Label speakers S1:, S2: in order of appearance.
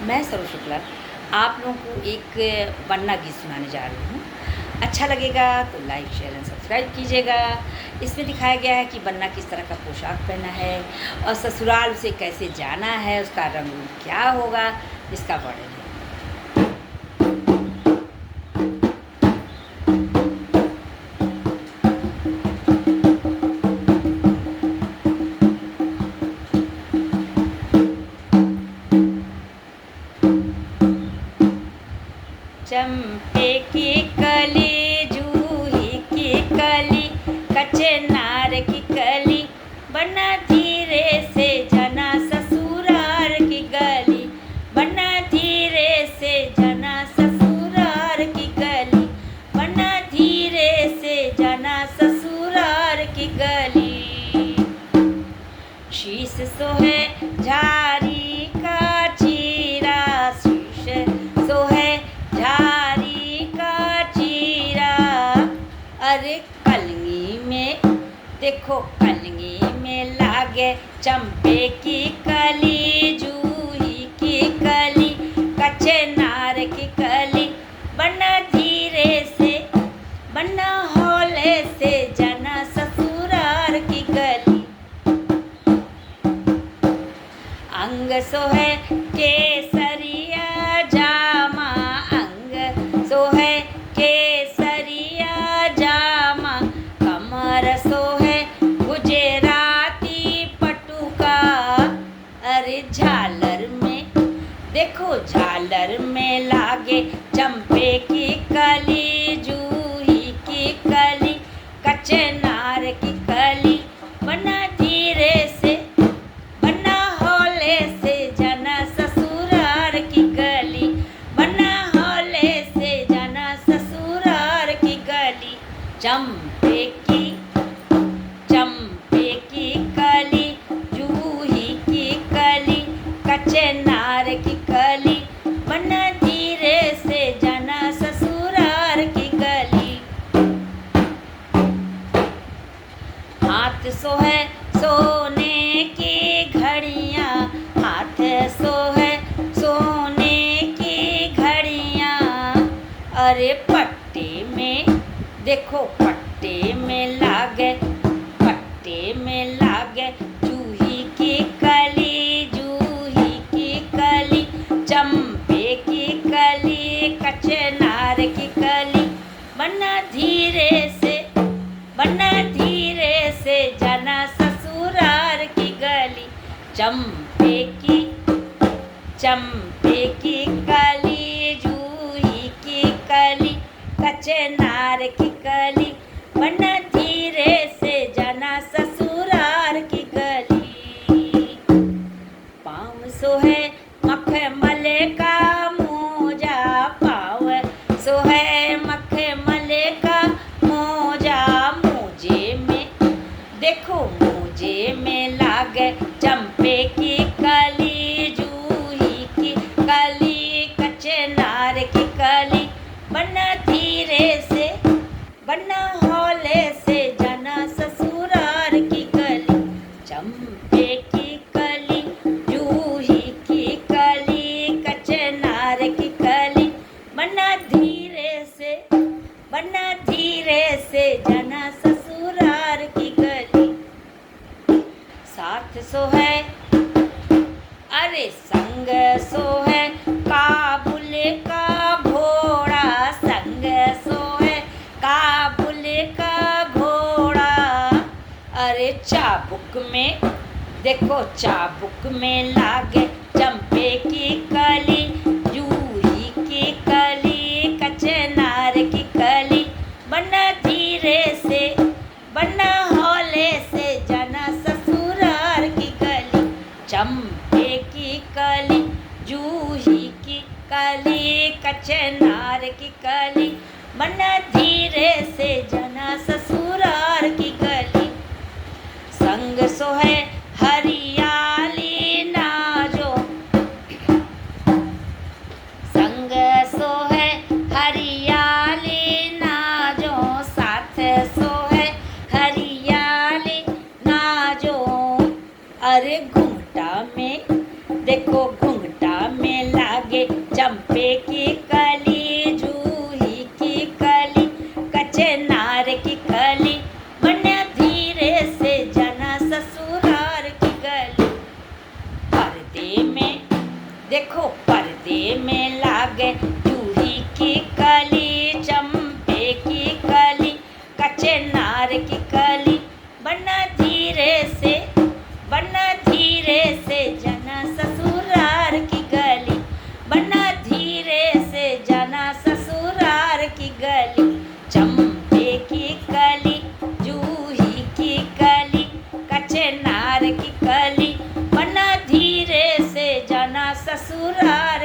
S1: मैं सरोज शुक्ला आप लोगों को एक वन्ना गीत सुनाने जा रही हूँ। अच्छा लगेगा तो लाइक शेयर एंड सब्सक्राइब कीजिएगा। इसमें दिखाया गया है कि वन्ना किस तरह का पोशाक पहना है और ससुराल उसे कैसे जाना है, उसका रंग रूप क्या होगा, इसका वर्णन है। चंपे की कली, जूही की कली, कचनार की कली, बना धीरे से जना ससुरार की गली, बना धीरे से जना ससुरार की गली, बना धीरे से जना ससुरार की गली। शीश सोहे झारी का चीरा, शीश सोहे झारी का चीरा। अरे कलगी में देखो, कलगी में लागे चंपे की कली, जूही की कली, कचनार की कली, बना धीरे से बना हौले से जना ससुरार की गली। अंग सोहे केसरिया जामा, अंग सोहे केसरिया जामा, कमर सोहे गुजराती पटुका। अरे झालर में देखो, झालर में लागे चंपे की कली, जूही की कली, कचनार की कली, बना धीरे से बना हौले से जना ससुरार की गली, बना हौले से जना ससुरार की गली। चंपे की कली, जूही की कली, कचनार की कली, बना धीरे से जना ससुरार की गली। हाथ सोहे सोने की घड़ियाँ, हाथ सोहे सोने की घड़ियाँ। अरे पट्टे में देखो, पट्टे में लागे, पट्टे में लागे जूही की कली, जूही की कली, चंपे की कली, कचनार की कली, बना धीरे से बना धीरे से जना ससुरार की गली। चंपे की कली, जूही की कली, कचनार की कली, बना धीरे से जना ससुरार की गली। पाँव सोहे मखमले का मोजा, पाँव सोहे मखमले का मोजा, मोजे में देखो, मोजे में लागे चंपे की कली, जूही की कली, कचनार की कली, बना धीरे से बना हौले से जना ससुरार की गली। चंपे की कली, जूही की कली, कचनार की कली, बना धीरे से जना ससुरार की गली। साथ सोहे अरे संग सोहे काबुल का घोड़ा, संग सोहे काबुल का घोड़ा। अरे चाबुक में देखो, चाबुक में लागे चंपे की कली, जूही की कली, कचनार की कली, बना धीरे से बना हौले से जना ससुरार की गली। चंपे की कली, जूही की कली, कचनार की कली, बना धीरे से जना ससुरार की गली। संग सोहे हरियाली नाजो, संग सोहे हरियाली नाजो, साथ सोहे हरियाली नाजो। अरे घुंघटा में देखो, घुंघटा में लागे देखो पर्दे में लागे जूही की कली, चंपे की कली, कच्चे नार की कली, बना धीरे से, बना धीरे से जाना ससुरार की गली, बना धीरे से जाना ससुरार की गली। चंपे की कली, जूही की कली, कच्चे नार की कली, बना धीरे से जाना ससुराल